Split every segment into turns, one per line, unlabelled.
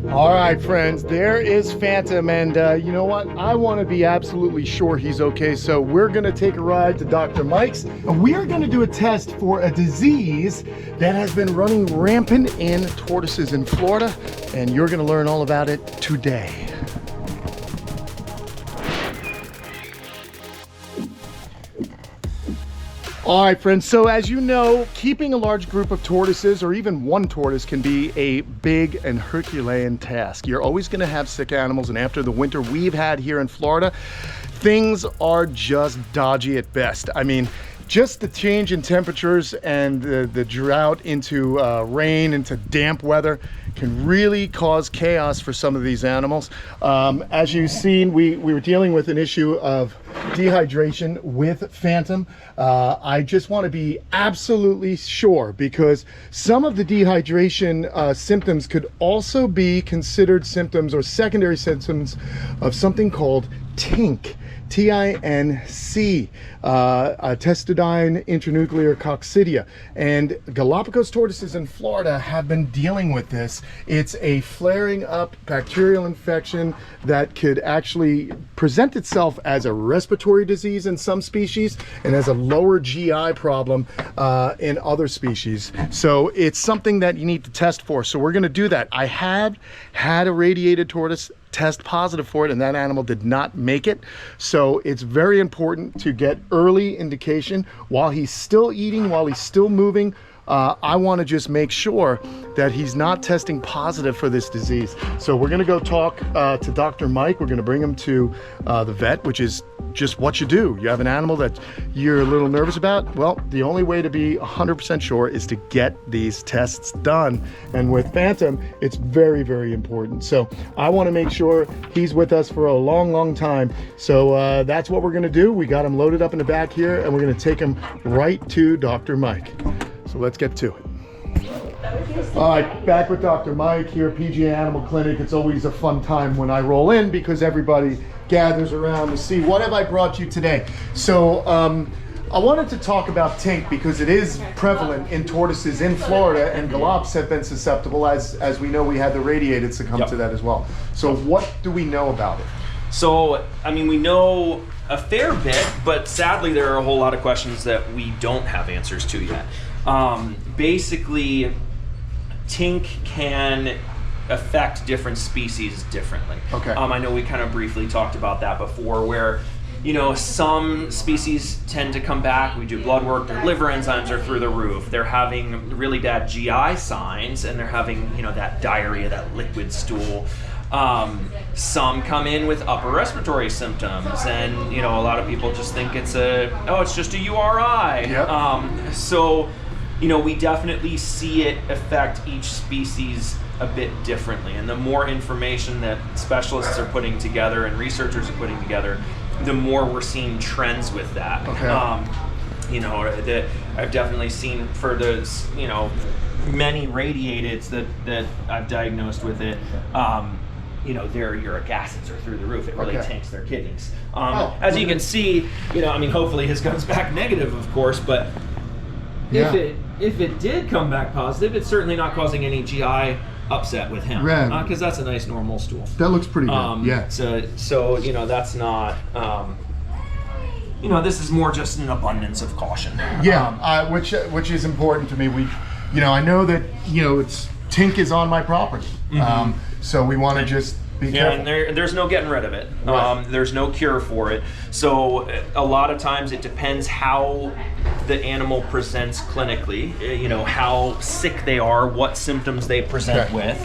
All right, friends, there is Phantom, and you know what? I want to be absolutely sure he's okay, so we're going to take a ride to Dr. Mike's, and we are going to do a test for a disease that has been running rampant in tortoises in Florida, and you're going to learn all about it today. All right, friends, so as you know, keeping a large group of tortoises or even one tortoise can be a big and Herculean task. You're always going to have sick animals, and after the winter we've had here in Florida, things are just dodgy at best. I mean, just the change in temperatures and the drought into rain, into damp weather can really cause chaos for some of these animals. As you've seen, we were dealing with an issue of dehydration with Phantom. I just want to be absolutely sure, because some of the dehydration symptoms could also be considered symptoms or secondary symptoms of something called TINC. T-I-N-C, testudine intranuclear coccidia. And Galapagos tortoises in Florida have been dealing with this. It's a flaring up bacterial infection that could actually present itself as a respiratory disease in some species and as a lower GI problem in other species. So it's something that you need to test for. So we're going to do that. I had a radiated tortoise test positive for it, and that animal did not make it. So it's very important to get early indication while he's still eating, while he's still moving. I want to just make sure that he's not testing positive for this disease. So we're going to go talk to Dr. Mike. We're going to bring him to the vet, which is just what you do. You have an animal that you're a little nervous about. Well, the only way to be 100% sure is to get these tests done. And with Phantom, it's very, very important. So I want to make sure he's with us for a long, long time. So that's what we're going to do. We got him loaded up in the back here, and we're going to take him right to Dr. Mike. So let's get to it. All right, back with Dr. Mike here, PGA Animal Clinic. It's always a fun time when I roll in because everybody gathers around to see what have I brought you today. So I wanted to talk about TINC because it is prevalent in tortoises in Florida, and galops have been susceptible. As we know, we had the radiated succumb to that as well. So what do we know about it?
So, I mean, we know a fair bit, but sadly there are a whole lot of questions that we don't have answers to yet. Basically, TINC can affect different species differently.
Okay.
I know we kind of briefly talked about that before, where, you know, some species tend to come back. We do blood work, their liver enzymes are through the roof. They're having really bad GI signs, and they're having, you know, that diarrhea, that liquid stool. Some come in with upper respiratory symptoms, and, you know, a lot of people just think it's it's just a URI.
Yep.
So, you know, we definitely see it affect each species a bit differently, and the more information that specialists are putting together and researchers are putting together, the more we're seeing trends with that.
Okay.
You know, that I've definitely seen for those, you know, many radiateds that I've diagnosed with it. You know, their uric acids are through the roof. It really tanks their kidneys. As you can see, you know, I mean, hopefully his comes back negative, of course, but if it did come back positive, it's certainly not causing any GI upset with him, because that's a nice normal stool.
That looks pretty good. Yeah.
So you know, that's not. You know, this is more just an abundance of caution.
Yeah, which is important to me. You know, I know that, you know, TINC is on my property, so we want to just be careful.
And there's no getting rid of it.
Right.
There's no cure for it. So a lot of times it depends how the animal presents clinically, you know, how sick they are, what symptoms they present with,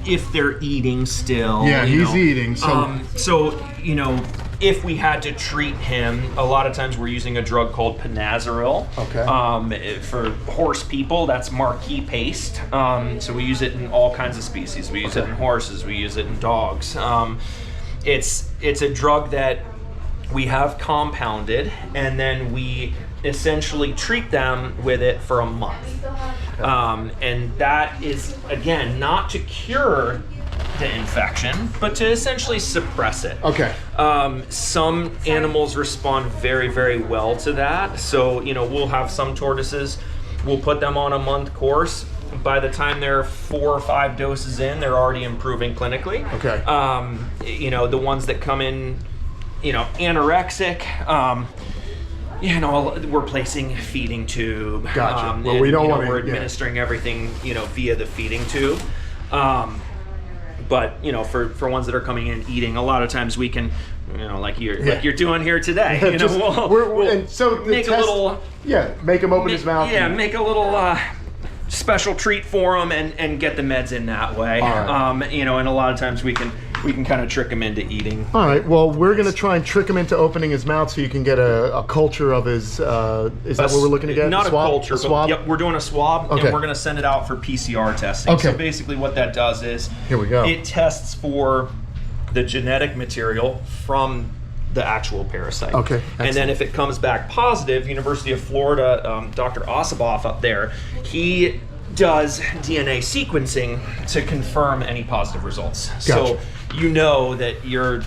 if they're eating still.
Yeah, he's eating.
So, you know, if we had to treat him, a lot of times we're using a drug called Panazaril.
Okay.
For horse people, that's marquee paste. So we use it in all kinds of species. We use it in horses. We use it in dogs. It's a drug that we have compounded, and then we essentially treat them with it for a month. And that is, again, not to cure the infection, but to essentially suppress it.
Okay.
Some animals respond very, very well to that. So, you know, we'll have some tortoises, we'll put them on a month course. by the time they're 4 or 5 doses in, they're already improving clinically.
Okay.
You know, the ones that come in, you know, anorexic, you know, we're placing feeding tube.
Gotcha. Well, we don't want to.
We're administering everything, you know, via the feeding tube. But you know, for ones that are coming in eating, a lot of times we can, you know, like you're doing here today. You know, we'll
and so
make
test,
a little.
Yeah, make him open his mouth.
Yeah, make a little special treat for him and get the meds in that way.
All right.
You know, and a lot of times we can kind of trick him into eating.
All right. Well, we're gonna try and trick him into opening his mouth so you can get a culture of his. Is that what we're looking to get?
Not a culture.
A swab.
Yep, we're doing a swab,
Okay.
and we're gonna send it out for PCR testing.
Okay.
So basically, what that does is
Here we go.
it tests for the genetic material from the actual parasite.
Okay,
And
excellent.
then if it comes back positive, University of Florida, Dr. Oseboff up there, he does DNA sequencing to confirm any positive results.
Gotcha.
So you know that you're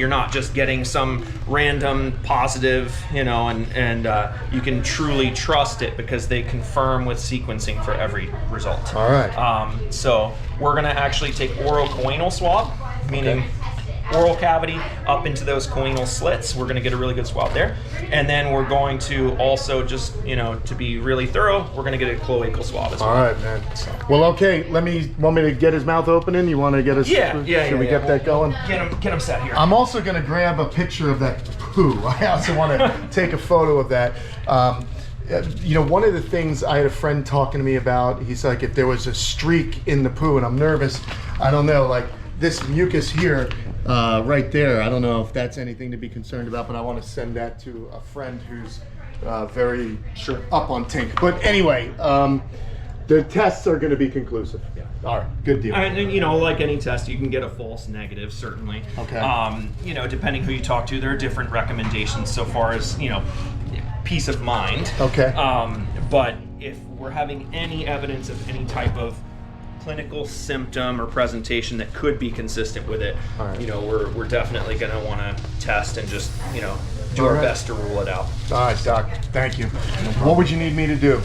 not just getting some random positive, you know, and you can truly trust it because they confirm with sequencing for every result.
All right.
So we're gonna actually take orocoenal swab, meaning oral cavity up into those coenal slits. We're going to get a really good swab there. And then we're going to also just, you know, to be really thorough, we're going to get a cloacal swab as well.
All right, man. Well, okay. Want me to get his mouth opening? You want to get us?
Yeah.
Should we get that going?
Get him set here.
I'm also going to grab a picture of that poo. I also want to take a photo of that. You know, one of the things I had a friend talking to me about, he's like, if there was a streak in the poo, and I'm nervous, I don't know, like this mucus here, right there, I don't know if that's anything to be concerned about, but I want to send that to a friend who's very up on Tink. But anyway, the tests are going to be conclusive. Yeah. All right, good deal.
And you know, like any test, you can get a false negative, certainly.
Okay.
You know, depending who you talk to, there are different recommendations so far as, you know, peace of mind.
Okay.
But if we're having any evidence of any type of clinical symptom or presentation that could be consistent with it,
All right.
you know, we're definitely going to want to test and just, you know, do our best to rule it out.
All right, Doc. Thank you. What would you need me to do?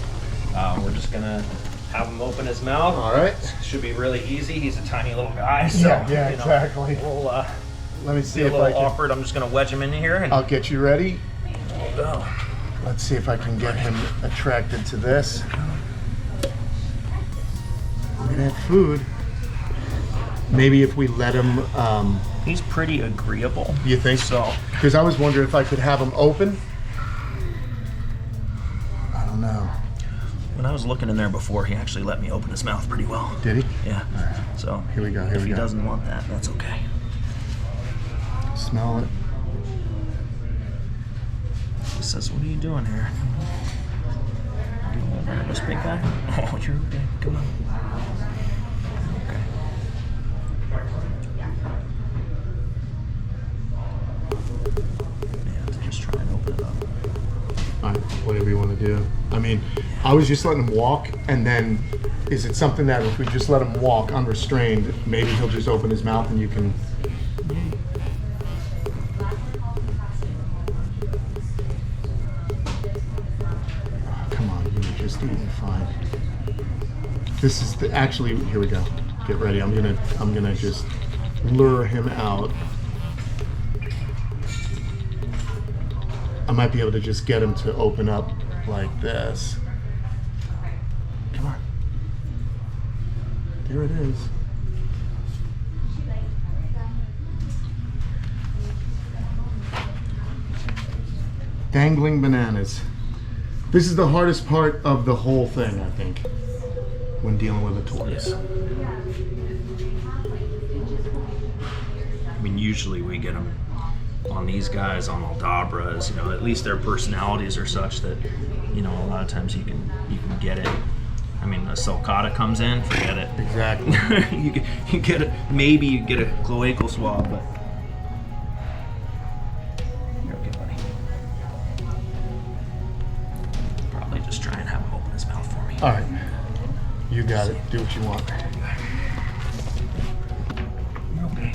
We're just going to have him open his mouth.
All right.
Should be really easy. He's a tiny little guy. So,
Yeah,
you know,
exactly.
We'll,
Let me see
be a
if I
little
can.
awkward. I'm just going to wedge him in here. And
I'll get you ready.
go.
Let's see if I can get him attracted to this. Look at that food. Maybe if we let him,
He's pretty agreeable.
you think?
So,
Because I was wondering if I could have him open. I don't know.
when I was looking in there before, he actually let me open his mouth pretty well.
Did he?
Yeah. So,
Here we go, here
if
we
he
go.
doesn't want that, that's okay.
Smell it.
He says, "What are you doing here?" You a little nervous, big guy? Oh, you're okay. Come on. Okay. Yeah, just try and open it up.
All right, whatever you want to do. I mean, I was just letting him walk, and then is it something that if we just let him walk unrestrained, maybe he'll just open his mouth and you can... Oh, come on, you're just eating fine. This is the, actually, here we go. Get ready. I'm gonna just lure him out. I might be able to just get him to open up like this. Come on. There it is. Dangling bananas. This is the hardest part of the whole thing, I think, when dealing with a tortoise.
I mean, usually we get them on these guys, on Aldabras, you know, at least their personalities are such that, you know, a lot of times you can get it. I mean, a sulcata comes in, forget it.
Exactly.
you get it. Maybe you get a cloacal swab, but you're okay, buddy. Probably just try and have him open his mouth for me.
All right. You got it. Do what you want.
You're okay.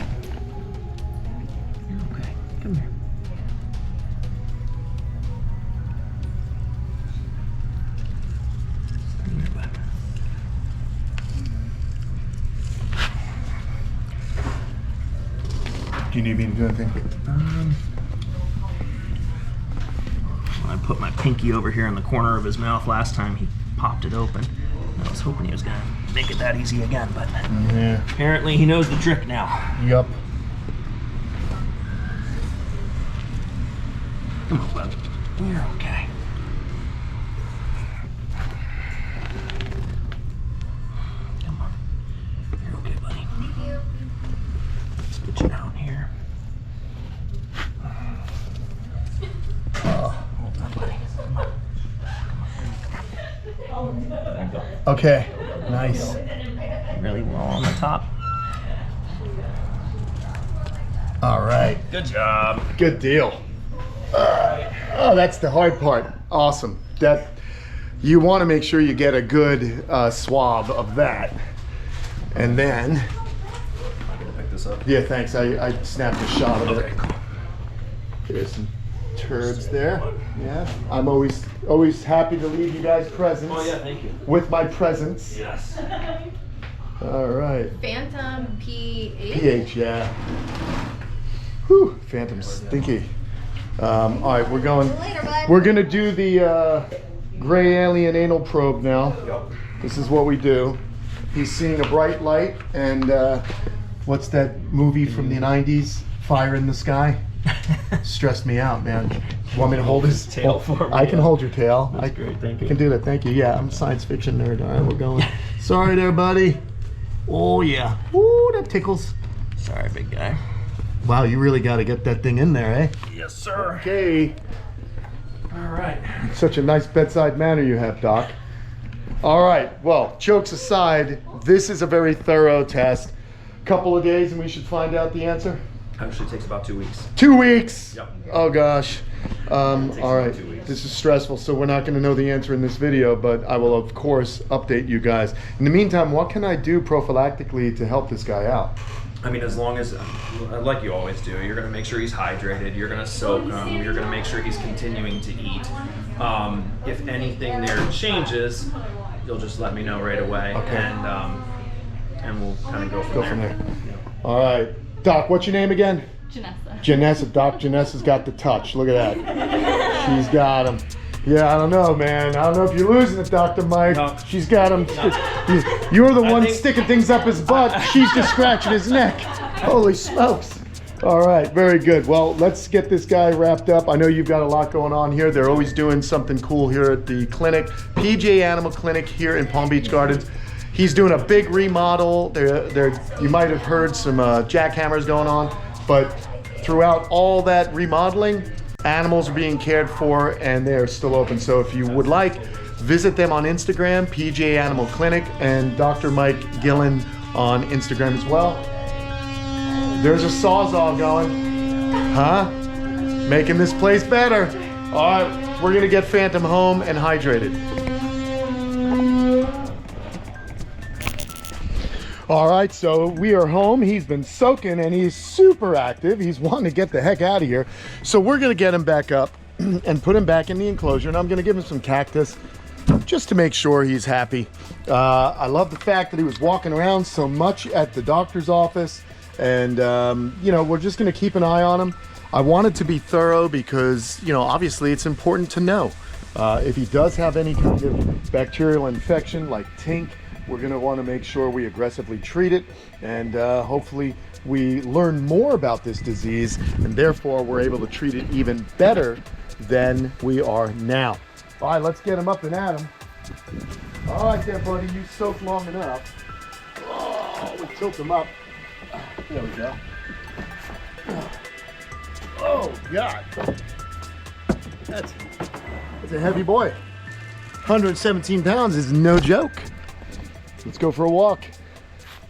You're okay. Come here. Come here, bud.
Do you need me to do anything?
I put my pinky over here in the corner of his mouth last time. He popped it open. I was hoping he was gonna make it that easy again, but
yeah.
Apparently he knows the trick now.
Yup.
Come on, bud. You're okay. Come on. You're okay, buddy.
Thank you.
Let's get you down here. Hold on, buddy. Come on. There you go.
Okay, nice.
Really well on the top.
All right.
Good job.
Good deal. Oh, that's the hard part. Awesome. That you want to make sure you get a good swab of that, and then.
I'm gonna pick this up.
Yeah, thanks. I snapped a shot of it.
Okay, cool.
There's some turds there. Yeah, I'm always happy to leave you guys presents.
Oh yeah, thank you.
With my presence.
Yes.
All right.
Phantom PH.
PH, yeah. Whew, Phantom's stinky. All right, we're going.
Later, bud.
We're gonna do the gray alien anal probe now.
Yep.
This is what we do. He's seeing a bright light, and what's that movie from the '90s? Fire in the Sky. Stressed me out, man. Want me to hold his
tail for me?
I can hold your tail.
That's great, thank
I
you.
can do that. Thank you. Yeah, I'm a science fiction nerd. All right, we're going. Sorry there, buddy. Oh yeah. Ooh, that tickles.
Sorry, big guy.
Wow, you really got to get that thing in there, eh?
Yes, sir.
Okay.
All right.
Such a nice bedside manner you have, Doc. All right. Well, jokes aside, this is a very thorough test. Couple of days and we should find out the answer.
Actually, it takes about 2 weeks.
2 weeks.
Yep.
Oh gosh. All right.
about 2 weeks.
This is stressful, so we're not going to know the answer in this video, but I will of course update you guys. In the meantime, what can I do prophylactically to help this guy out?
I mean, as long as, like you always do, you're going to make sure he's hydrated, you're going to soak him, you're going to make sure he's continuing to eat. If anything there changes, you'll just let me know right away,
Okay.
and we'll kind of go from there. Yeah.
All right. Doc, what's your name again?
Janessa.
Janessa. Doc Janessa's got the touch. Look at that. She's got him. Yeah, I don't know, man. I don't know if you're losing it, Dr. Mike.
No.
She's got him. You're the one
think-
sticking things up his butt. She's just scratching his neck. Holy smokes. All right, very good. Well, let's get this guy wrapped up. I know you've got a lot going on here. They're always doing something cool here at the clinic. PJ Animal Clinic here in Palm Beach Gardens. He's doing a big remodel. You might have heard some jackhammers going on, but throughout all that remodeling, animals are being cared for and they're still open. So if you would like, visit them on Instagram, PJ Animal Clinic, and Dr. Mike Gillen on Instagram as well. There's a Sawzall going, huh? Making this place better. All right, we're gonna get Phantom home and hydrated. All right, so we are home. He's been soaking and he's super active. He's wanting to get the heck out of here. So we're gonna get him back up and put him back in the enclosure, and I'm gonna give him some cactus just to make sure he's happy. I love the fact that he was walking around so much at the doctor's office, and you know, we're just gonna keep an eye on him. I wanted to be thorough because, you know, obviously it's important to know if he does have any kind of bacterial infection like tink. We're going to want to make sure we aggressively treat it, and hopefully we learn more about this disease, and therefore we're able to treat it even better than we are now. All right, let's get him up and at him. All right there, buddy, you soaked long enough. Oh, we tilt him up. There we go. Oh, God. That's a heavy boy. 117 pounds is no joke. Let's go for a walk.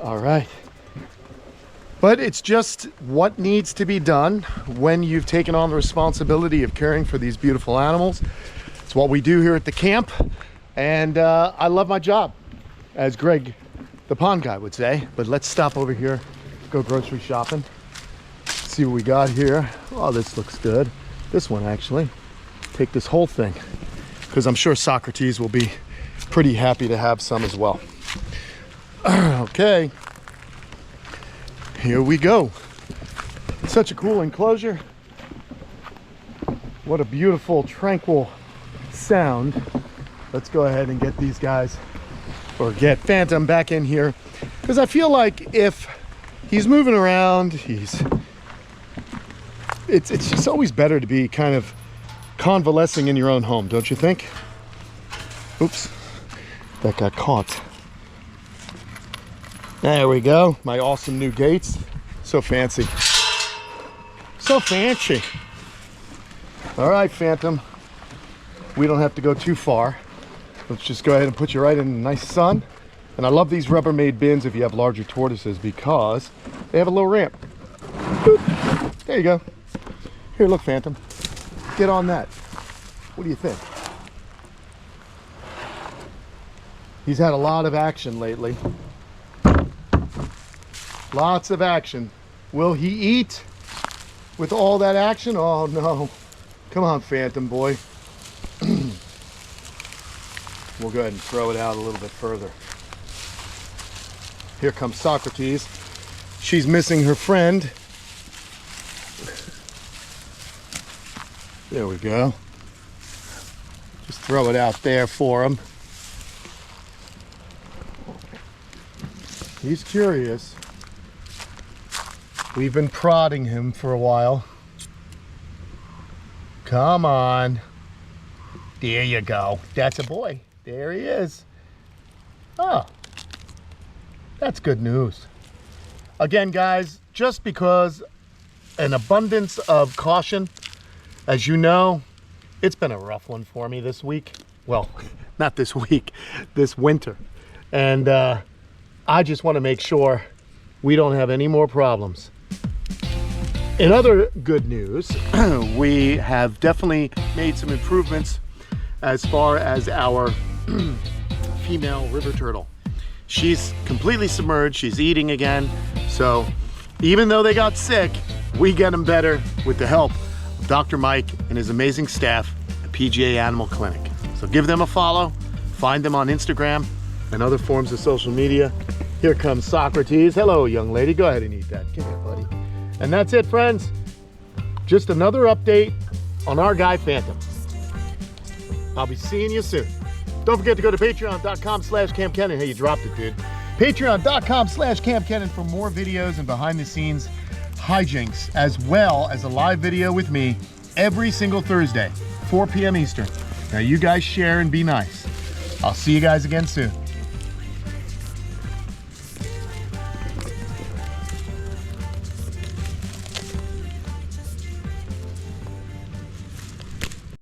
All right. But it's just what needs to be done when you've taken on the responsibility of caring for these beautiful animals. It's what we do here at the camp. And I love my job, as Greg, the pond guy, would say. But let's stop over here, go grocery shopping. See what we got here. Oh, this looks good. This one, actually. Take this whole thing, because I'm sure Socrates will be pretty happy to have some as well. Okay, here we go. Such a cool enclosure. What a beautiful, tranquil sound. Let's go ahead and get these guys, or get Phantom back in here, because I feel like if he's moving around, it's just always better to be kind of convalescing in your own home, don't you think? Oops, that got caught. There we go, my awesome new gates. So fancy. So fancy. All right, Phantom, we don't have to go too far. Let's just go ahead and put you right in the nice sun. And I love these Rubbermaid bins if you have larger tortoises, because they have a little ramp. Boop. There you go. Here, look, Phantom. Get on that. What do you think? He's had a lot of action lately. Lots of action. Will he eat with all that action? Oh no. Come on, Phantom boy. We'll go ahead and throw it out a little bit further. Here comes Socrates. She's missing her friend. There we go. Just throw it out there for him. He's curious. We've been prodding him for a while. Come on. There you go. That's a boy. There he is. Oh, that's good news. Again, guys, just because an abundance of caution, as you know, it's been a rough one for me this week. Well, not this week, this winter. And I just want to make sure we don't have any more problems. In other good news, we have definitely made some improvements as far as our female river turtle. She's completely submerged, she's eating again. So even though they got sick, we get them better with the help of Dr. Mike and his amazing staff at PGA Animal Clinic. So give them a follow, find them on Instagram and other forms of social media. Here comes Socrates. Hello, young lady, go ahead and eat that. Come here, buddy. And that's it, friends. Just another update on our guy, Phantom. I'll be seeing you soon. Don't forget to go to patreon.com/Kamp Kenan. Hey, you dropped it, dude. Patreon.com/Kamp Kenan for more videos and behind the scenes hijinks, as well as a live video with me every single Thursday, 4 p.m. Eastern. Now you guys share and be nice. I'll see you guys again soon.